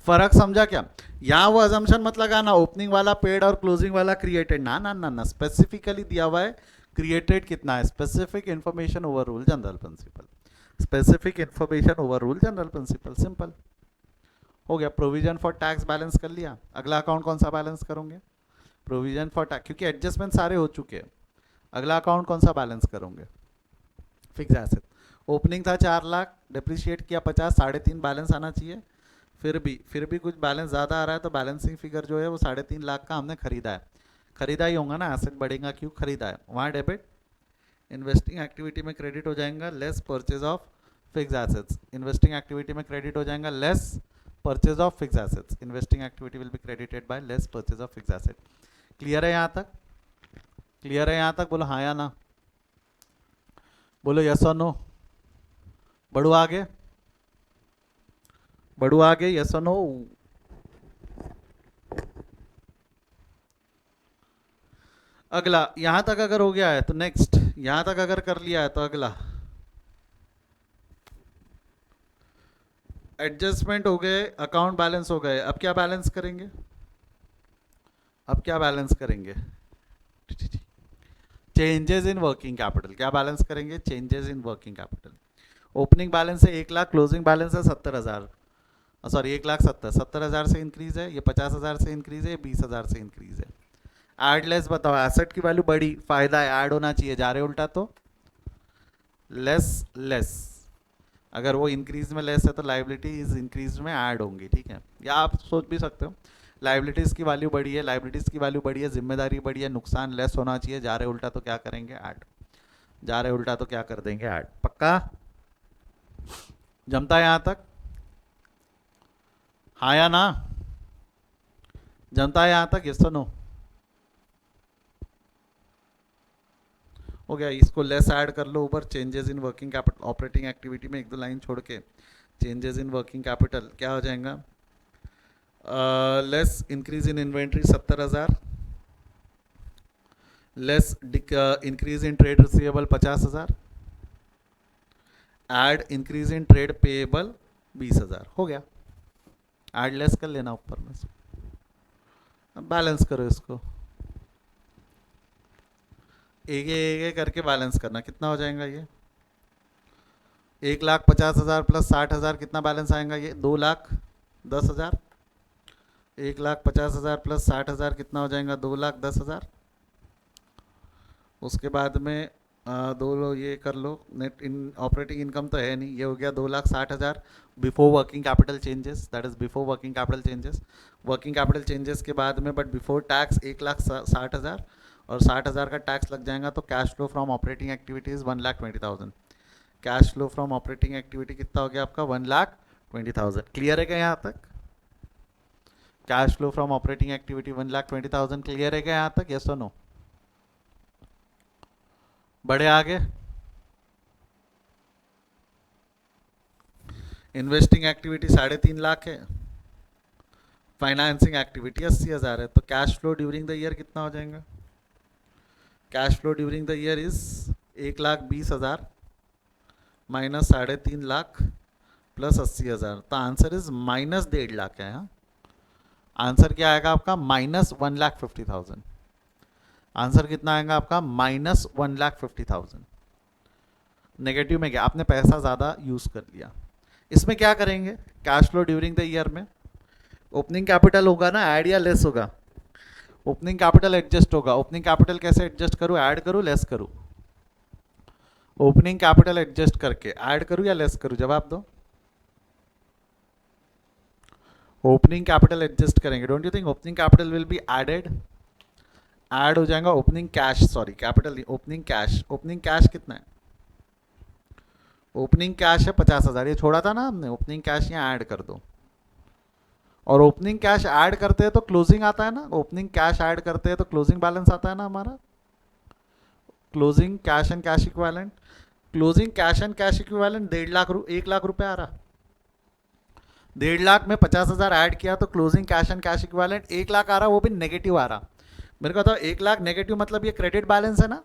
A: फर्क समझा क्या? यहाँ वो अजम्पशन मत लगाना ओपनिंग वाला पेड और क्लोजिंग वाला क्रिएटेड, ना ना ना ना, स्पेसिफिकली दिया हुआ है क्रिएटेड कितना है, specific information over rule general principle, specific information over rule general principle, simple हो गया। प्रोविजन फॉर टैक्स बैलेंस कर लिया, अगला अकाउंट कौन सा बैलेंस करोगे? प्रोविजन फॉर टैक्स, क्योंकि एडजस्टमेंट सारे हो चुके हैं, अगला अकाउंट कौन सा बैलेंस करोगे? Fix asset. ओपनिंग था 4 लाख, डिप्रिशिएट किया 50, 3.5 बैलेंस आना चाहिए। फिर भी कुछ बैलेंस ज़्यादा आ रहा है, तो बैलेंसिंग फिगर जो है वो 3.5 लाख का हमने खरीदा है, खरीदा ही होगा ना, एसेट बढ़ेगा क्यों, खरीदा है, वहाँ डेबिट। इन्वेस्टिंग एक्टिविटी में क्रेडिट हो जाएगा less purchase of fix assets, investing activity में क्रेडिट हो जाएगा less purchase of fix assets, investing activity will be credited bye less purchase of fix asset. Clear है यहाँ तक? क्लियर है यहाँ तक? बोलो हाँ या ना, बोलो यस और नो। बढ़ू आगे, बढ़ू आगे, यस और नो। अगला यहां तक अगर हो गया है तो नेक्स्ट, यहां तक अगर कर लिया है तो अगला एडजस्टमेंट हो गए, अकाउंट बैलेंस हो गए, अब क्या बैलेंस करेंगे? अब क्या बैलेंस करेंगे? चेंजेस इन वर्किंग कैपिटल, क्या बैलेंस करेंगे? Changes in working capital. Opening balance है 1 लाख, क्लोजिंग बैलेंस है 70,000, सॉरी 1,70,000, 70,000 से इंक्रीज है, ये 50,000 से इंक्रीज है, ये 20,000 से इंक्रीज है। एड लेस बताओ, एसेट की वैल्यू बढ़ी, फायदा है, ऐड होना चाहिए, जा रहे उल्टा तो लेस लेस, अगर वो इंक्रीज में लेस है तो लाइबिलिटीज इंक्रीज में ऐड होंगी, ठीक है। या आप सोच भी सकते हो लाइबिलिटीज़ की वैल्यू बढ़ी है, लाइबिलिटीज़ की वैल्यू बढ़ी है, जिम्मेदारी बढ़ी है, नुकसान लेस होना चाहिए, जा रहे उल्टा तो क्या करेंगे? ऐड, जा रहे उल्टा तो क्या कर देंगे? ऐड। पक्का जमता है यहाँ तक? हाँ या ना? जमता है यहाँ तक? यस और नो? हो गया, इसको लेस ऐड कर लो ऊपर, changes in working capital, operating activity में एक दो लाइन छोड़ के चेंजेस इन वर्किंग कैपिटल क्या हो जाएगा? Less increase in inventory 70,000, less increase in trade receivable 50,000, add increase in trade payable 20,000, हो गया। एड लेस कर लेना ऊपर में, अब बैलेंस करो इसको, एक करके बैलेंस करना, कितना हो जाएगा ये? 1,50,000 प्लस 60,000 कितना बैलेंस आएगा? ये 2,10,000। 1,50,000 प्लस 60,000 कितना हो जाएगा? 2,10,000। उसके बाद में दो लो, ये कर लो, नेट इन ऑपरेटिंग इनकम तो है नहीं, ये हो गया 2,60,000 before working capital changes, that is before working capital changes, working capital changes के बाद में, बट बिफोर टैक्स 1,60,000, और 60,000 का टैक्स लग जाएगा, तो cash flow from operating activities 1,20,000। Cash flow from operating activity कितना हो गया आपका? 1,20,000। क्लियर है क्या यहाँ तक? Cash flow from operating activity 1,20,000, clear है क्या यहाँ तक? यस और नो? बढ़े आगे। इन्वेस्टिंग एक्टिविटी 3.5 लाख है, फाइनेंसिंग एक्टिविटी 80,000 है, तो cash flow during the year कितना हो जाएगा? Cash flow during the year is 1,20,000 minus 3.5 lakh plus 80,000, तो आंसर इज माइनस 1.5 लाख है। हाँ, आंसर क्या आएगा आपका? -1,50,000। आंसर कितना आएगा आपका? -1,50,000। नेगेटिव में क्या? आपने पैसा ज़्यादा यूज़ कर लिया। इसमें क्या करेंगे? Cash flow during the year में ओपनिंग कैपिटल होगा ना, ऐड या लेस होगा? ओपनिंग कैपिटल एडजस्ट होगा। ओपनिंग कैपिटल कैसे एडजस्ट करूँ? ऐड करूँ, लेस करूँ? ओपनिंग कैपिटल एडजस्ट करके ऐड करूँ या लेस करूँ? जवाब दो। ओपनिंग कैपिटल एडजस्ट करेंगे, don't you think opening capital will be added? Add हो जाएगा opening cash, sorry capital, opening cash. Opening cash कितना है? ओपनिंग कैश है 50,000, ये छोड़ा था ना हमने, ओपनिंग कैश यहाँ ऐड कर दो। और ओपनिंग कैश ऐड करते हैं तो क्लोजिंग आता है ना, ओपनिंग कैश ऐड करते हैं तो क्लोजिंग बैलेंस आता है ना हमारा, closing cash and cash equivalent. Closing cash and cash equivalent 1,00,000 रुपए आ रहा, 1,50,000 में 50,000 ऐड किया तो closing cash and cash equivalent 1,00,000 आ रहा, वो भी नेगेटिव आ रहा। मेरे को बताओ 1,00,000 नेगेटिव मतलब ये क्रेडिट बैलेंस है ना,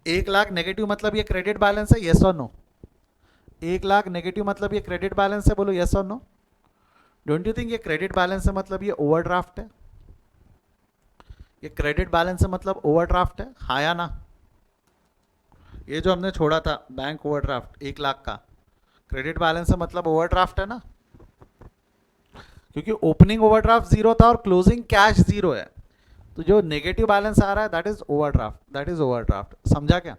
A: 1,00,000 नेगेटिव मतलब ये क्रेडिट बैलेंस है, येस और नो? 1,00,000 नेगेटिव मतलब ये क्रेडिट बैलेंस है, बोलो येस और नो? डोंट यू थिंक ये क्रेडिट बैलेंस है मतलब ये ओवरड्राफ्ट है? ये क्रेडिट बैलेंस है मतलब ओवरड्राफ्ट है, हाँ या ना? ये जो हमने छोड़ा था बैंक ओवरड्राफ्ट 1,00,000 का, क्रेडिट बैलेंस है मतलब ओवरड्राफ्ट है ना, क्योंकि ओपनिंग ओवरड्राफ्ट जीरो था और क्लोजिंग कैश जीरो है, तो जो नेगेटिव बैलेंस आ रहा है that is overdraft, that is overdraft. समझा क्या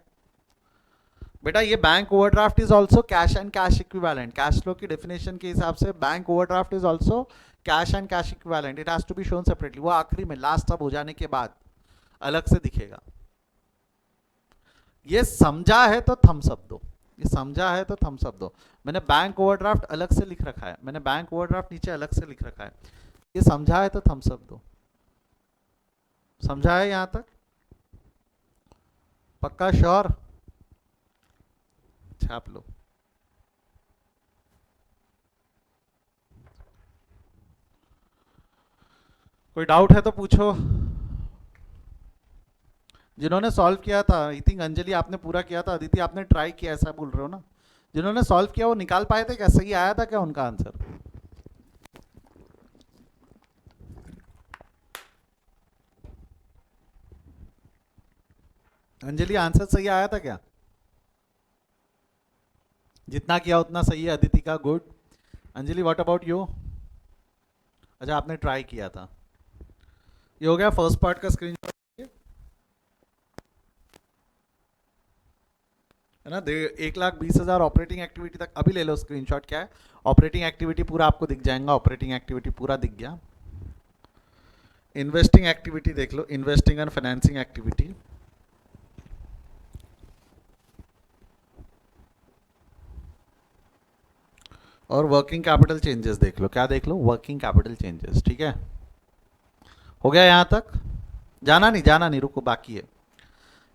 A: बेटा? ये bank overdraft is also cash and cash equivalent, cash flow की डेफिनेशन के हिसाब से bank overdraft is also cash and cash equivalent, it has to be shown separately. वो आखिरी में लास्ट सब हो जाने के बाद अलग से दिखेगा। ये समझा है तो थम्स अप दो, ये समझा है तो थम्स अप दो। मैंने बैंक ओवरड्राफ्ट अलग से लिख रखा है, मैंने बैंक ओवरड्राफ्ट नीचे अलग से लिख रखा है, ये समझा है तो थम्स अप दो। समझा है यहां तक? पक्का श्योर? छाप लो। कोई डाउट है तो पूछो। जिन्होंने सॉल्व किया था, आई थिंक अंजलि आपने पूरा किया था, अदिति आपने ट्राई किया, ऐसा बोल रहे हो ना? जिन्होंने सॉल्व किया वो निकाल पाए थे क्या? सही आया था क्या उनका आंसर? अंजलि आंसर सही आया था क्या? जितना किया उतना सही है अदिति का, good. Anjali what about you? अच्छा आपने ट्राई किया था। ये हो गया फर्स्ट पार्ट का स्क्रीनशॉट है ना। 1,20,000 ऑपरेटिंग एक्टिविटी तक अभी ले लो स्क्रीनशॉट। क्या है ऑपरेटिंग एक्टिविटी पूरा आपको दिख जाएगा, ऑपरेटिंग एक्टिविटी पूरा दिख गया। इन्वेस्टिंग एक्टिविटी देख लो, इन्वेस्टिंग एंड फाइनेंसिंग एक्टिविटी। और वर्किंग कैपिटल चेंजेस देख लो। क्या देख लो? Working capital changes. ठीक है, हो गया यहां तक? जाना नहीं, जाना नहीं, रुको बाकी है।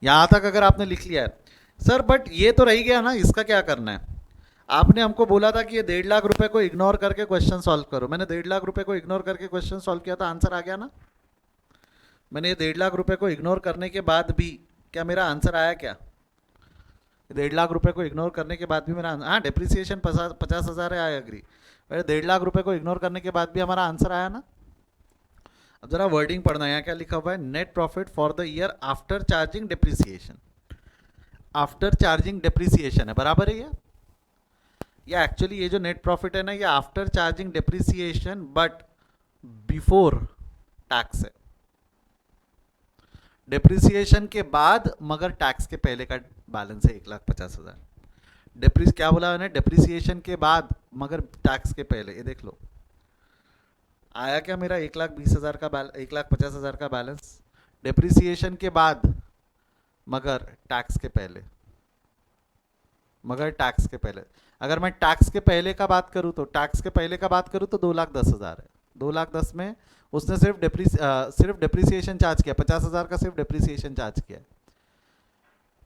A: यहां तक अगर आपने लिख लिया है सर, बट ये तो रह गया ना, इसका क्या करना है? आपने हमको बोला था कि ये 1,50,000 रुपए को इग्नोर करके क्वेश्चन सॉल्व करो। मैंने 1,50,000 रुपए को इग्नोर करके क्वेश्चन सॉल्व किया था, आंसर आ गया ना। मैंने ये 1,50,000 रुपए को इग्नोर करने के बाद भी क्या मेरा आंसर आया क्या? 1,50,000 रुपए को इग्नोर करने के बाद भी मेरा, हाँ डिप्रिसिएशन 50,000 है, आई एग्री। 1,50,000 रुपए को इग्नोर करने के बाद भी हमारा आंसर आया ना। अब जरा वर्डिंग पढ़ना, यहाँ क्या लिखा हुआ है? Net profit for the year after charging depreciation. After charging depreciation है, बराबर है ये एक्चुअली ये जो नेट प्रॉफिट है ना, ये after charging depreciation but before tax है। डिप्रिसिएशन के बाद मगर टैक्स के पहले का बैलेंस है 1,50,000। क्या बोला मैंने? डिप्रिसिएशन के बाद मगर टैक्स के पहले। ये देख लो आया क्या मेरा 1,20,000 का 1,50,000 का बैलेंस डिप्रिसिएशन के बाद मगर टैक्स के पहले, मगर टैक्स के पहले। अगर मैं टैक्स के पहले का बात करूं तो, टैक्स के पहले का बात करूं तो 2,10,000 है। 2,10,000 में उसने सिर्फ डिप्रिसिएशन चार्ज किया, 50,000 का सिर्फ डिप्रिसिएशन चार्ज किया।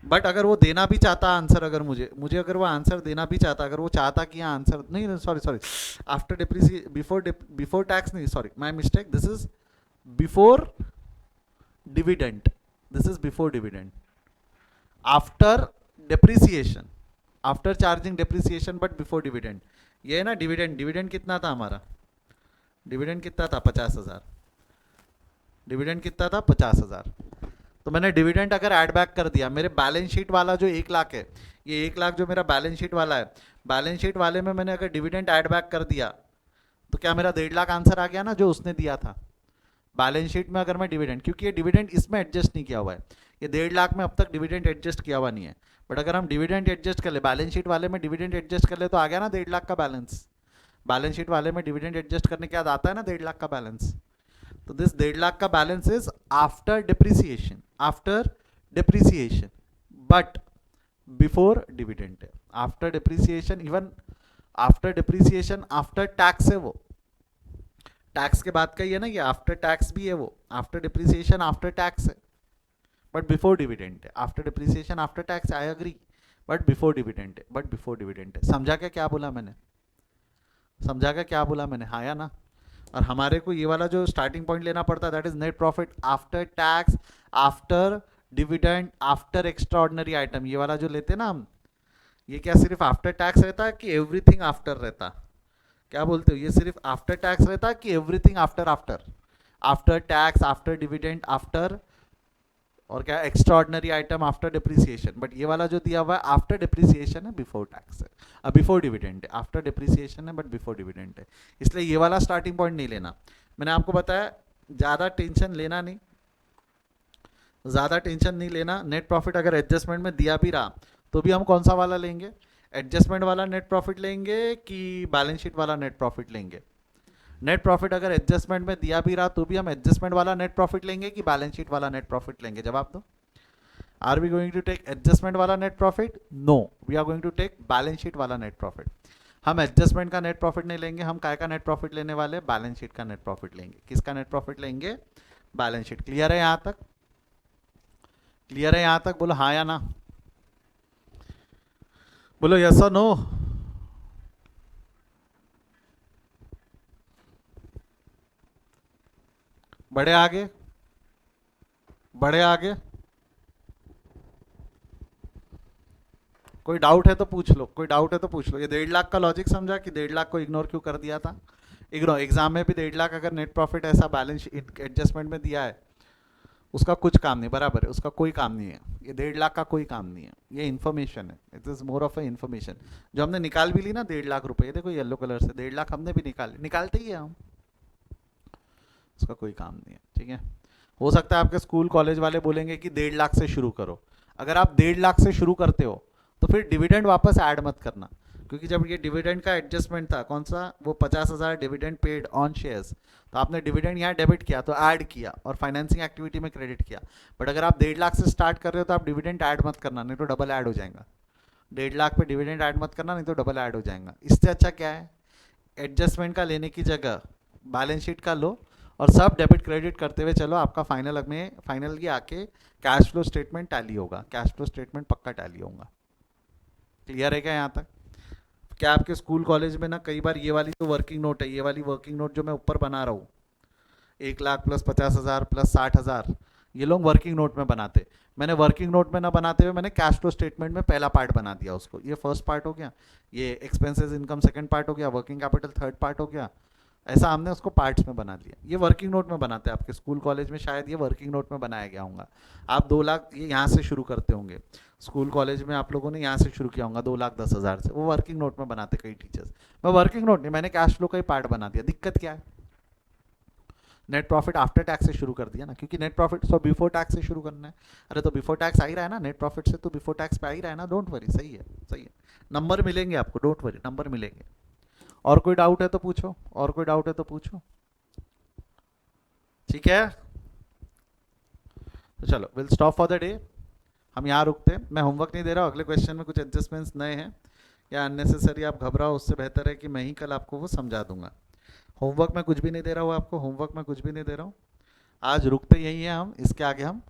A: बट अगर वो देना भी चाहता आंसर, अगर मुझे अगर वो आंसर देना भी चाहता, अगर वो चाहता कि यहाँ आंसर नहीं, sorry after depreciation, before tax नहीं, sorry my mistake, this is before dividend, this is before dividend. After depreciation, after charging depreciation but before dividend. ये है ना डिविडेंड। डिविडेंड कितना था हमारा? डिविडेंड कितना था? 50,000। डिविडेंड कितना था? 50,000। तो मैंने डिविडेंड अगर ऐड बैक कर दिया, मेरे बैलेंस शीट वाला जो 1,00,000 है, ये 1,00,000 जो मेरा बैलेंस शीट वाला है, बैलेंस शीट वाले में मैंने अगर डिविडेंड ऐड बैक कर दिया तो क्या मेरा 1,50,000 आंसर आ गया ना, जो उसने दिया था बैलेंस शीट में। अगर मैं डिविडेंड, क्योंकि ये डिविडेंड इसमें एडजस्ट नहीं किया हुआ है, ये 1,50,000 में अब तक डिविडेंड एडजस्ट किया हुआ नहीं है। बट अगर हम डिविडेंड एडजस्ट कर ले, बैलेंस शीट वाले में डिविडेंड एडजस्ट कर ले, तो आ गया ना 1,50,000 का बैलेंस। बैलेंस शीट वाले में डिविडेंड एडजस्ट करने के बाद आता है ना 1,50,000 का बैलेंस। तो दिस 1,50,000 का balance is after depreciation, after depreciation but before dividend है। After depreciation, even after depreciation after tax है वो। टैक्स के बाद का ही है ना, ये आफ्टर टैक्स भी है, वो आफ्टर डिप्रिसिएशन आफ्टर टैक्स है, बट बिफोर डिविडेंड है। After depreciation after tax I agree, but before dividend है, बट बिफोर डिविडेंड है। समझा क्या बोला मैंने? समझा क्या बोला मैंने? हाँ या ना? और हमारे को ये वाला जो स्टार्टिंग पॉइंट लेना पड़ता है, that is net profit after tax after dividend after extra ordinary item, ये वाला जो लेते हैं ना हम, ये क्या सिर्फ आफ्टर टैक्स रहता है कि एवरीथिंग आफ्टर रहता? क्या बोलते हो, ये सिर्फ आफ्टर टैक्स रहता है कि everything after? After, after tax after dividend after और क्या extra ordinary item after depreciation. But ये वाला जो दिया हुआ है आफ्टर डिप्रिसिएशन है, बिफोर टैक्स है, बिफोर डिविडेंड है। आफ्टर डिप्रिसिएशन है बट बिफोर डिविडेंड है, इसलिए ये वाला स्टार्टिंग पॉइंट नहीं लेना। मैंने आपको बताया ज़्यादा टेंशन लेना नहीं, ज़्यादा टेंशन नहीं लेना। नेट प्रॉफिट अगर एडजस्टमेंट में दिया भी रहा तो भी हम कौन सा वाला लेंगे? एडजस्टमेंट वाला नेट प्रॉफिट लेंगे कि बैलेंस शीट वाला नेट प्रॉफिट लेंगे? नेट प्रॉफिट अगर एडजस्टमेंट में दिया भी रहा तो भी हम एडजस्टमेंट वाला नेट प्रॉफिट लेंगे कि बैलेंस शीट वाला नेट प्रॉफिट लेंगे? जवाब दो। Are we going to take adjustment वाला net profit? No, we are going to take balance sheet वाला नेट प्रॉफिट। हम एडजस्टमेंट का नेट प्रॉफिट नहीं लेंगे, हम काय का नेट प्रॉफिट लेने वाले? बैलेंस शीट का नेट प्रॉफिट लेंगे। किसका नेट प्रॉफिट लेंगे? Balance sheet. क्लियर है यहां तक? क्लियर है यहां तक? बोलो हाँ या ना, बोलो यस और नो। बढ़े आगे, बढ़े आगे। कोई डाउट है तो पूछ लो, कोई डाउट है तो पूछ लो। ये 1.5 लाख का लॉजिक समझा कि 1.5 लाख को इग्नोर क्यों कर दिया था? इग्नोर, एग्जाम में भी 1.5 लाख अगर नेट प्रॉफिट ऐसा बैलेंस एडजस्टमेंट में दिया है, उसका कुछ काम नहीं, बराबर है, उसका कोई काम नहीं है। ये 1.5 लाख का कोई काम नहीं है, ये इन्फॉर्मेशन है, it is more of A information. जो हमने निकाल भी ली ना 1.5 लाख रुपए, देखो येलो कलर से 1.5 लाख हमने भी निकाले, निकालते ही है हम, उसका कोई काम नहीं है। ठीक है, हो सकता है आपके स्कूल कॉलेज वाले बोलेंगे कि 1.5 लाख से शुरू करो। अगर आप 1.5 लाख से शुरू करते हो तो फिर डिविडेंड वापस ऐड मत करना, क्योंकि जब ये डिविडेंड का एडजस्टमेंट था, कौन सा, वो 50,000 डिविडेंड पेड ऑन शेयर्स, तो आपने डिविडेंड यहाँ डेबिट किया तो ऐड किया और फाइनेंसिंग एक्टिविटी में क्रेडिट किया। बट अगर आप 1.5 लाख से स्टार्ट कर रहे हो तो आप डिविडेंड ऐड मत करना, नहीं तो डबल ऐड हो जाएगा। 1.5 लाख पे डिविडेंड ऐड मत करना, नहीं तो डबल ऐड हो जाएगा। इससे अच्छा क्या है, एडजस्टमेंट का लेने की जगह बैलेंस शीट का लो और सब डेबिट क्रेडिट करते हुए चलो, आपका फाइनल में फाइनली आके कैश फ्लो स्टेटमेंट टैली होगा, कैश फ्लो स्टेटमेंट पक्का टैली होगा। क्लियर है क्या यहाँ तक? क्या आपके स्कूल कॉलेज में ना कई बार ये वाली जो वर्किंग नोट है, ये वाली वर्किंग नोट जो मैं ऊपर बना रहा हूँ, 1 लाख प्लस 50,000 प्लस 60,000, ये लोग वर्किंग नोट में बनाते। मैंने वर्किंग नोट में ना बनाते हुए मैंने कैश फ्लो स्टेटमेंट में पहला पार्ट बना दिया उसको। ये फर्स्ट पार्ट हो गया, ये एक्सपेंसेस इनकम सेकंड पार्ट हो गया, वर्किंग कैपिटल थर्ड पार्ट हो गया। ऐसा हमने उसको पार्ट्स में बना लिया। ये वर्किंग नोट में बनाते हैं आपके स्कूल कॉलेज में, शायद ये वर्किंग नोट में बनाया गया होगा। आप 2 लाख ये यहाँ से शुरू करते होंगे स्कूल कॉलेज में, आप लोगों ने यहाँ से शुरू किया होगा 2,10,000 से, वो वर्किंग नोट में बनाते कई टीचर्स। मैं वर्किंग नोट नहीं, मैंने कैश फ्लो का ही पार्ट बना दिया। दिक्कत क्या है, नेट प्रॉफिट आफ्टर टैक्स से शुरू कर दिया ना, क्योंकि नेट प्रॉफिट तो बिफोर टैक्स से शुरू करना है। अरे तो बिफोर टैक्स आ ही रहा है ना, नेट प्रॉफिट से तो बिफोर टैक्स पे आ ही रहा है ना, डोंट वरी। सही है, सही है, नंबर मिलेंगे आपको, डोंट वरी, नंबर मिलेंगे। और कोई डाउट है तो पूछो, और कोई डाउट है तो पूछो। ठीक है, तो चलो will stop for the day, हम यहाँ रुकते हैं। मैं होमवर्क नहीं दे रहा हूँ, अगले क्वेश्चन में कुछ एडजस्टमेंट्स नए हैं या अननेसेसरी आप घबराओ, उससे बेहतर है कि मैं ही कल आपको वो समझा दूंगा। होमवर्क में कुछ भी नहीं दे रहा हूँ आपको, होमवर्क में कुछ भी नहीं दे रहा हूँ। आज रुकते यही हैं हम, इसके आगे हम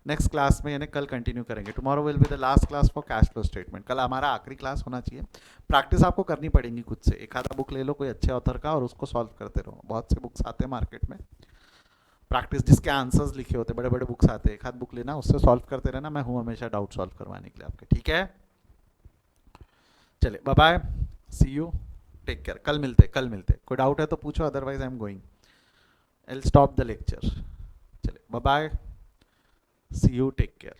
A: नेक्स्ट क्लास में यानी कल कंटिन्यू करेंगे। Tomorrow will be the last class for cash flow statement. कल हमारा आखिरी क्लास होना चाहिए। प्रैक्टिस आपको करनी पड़ेगी खुद से, एक आधा बुक ले लो कोई अच्छे ऑथर का और उसको सॉल्व करते रहो। बहुत से बुक्स आते हैं मार्केट में, प्रैक्टिस जिसके आंसर्स लिखे होते, बड़े बड़े बुक्स आते हैं, एक हाथ बुक लेना उससे सॉल्व करते रहना। मैं हूँ हमेशा डाउट सॉल्व करवाने के लिए आपके। ठीक है, चले bye bye, see you, take care. कल मिलते, कल मिलते। कोई डाउट है तो पूछो, otherwise I am going, I will stop the lecture. चले bye bye, see you, take care.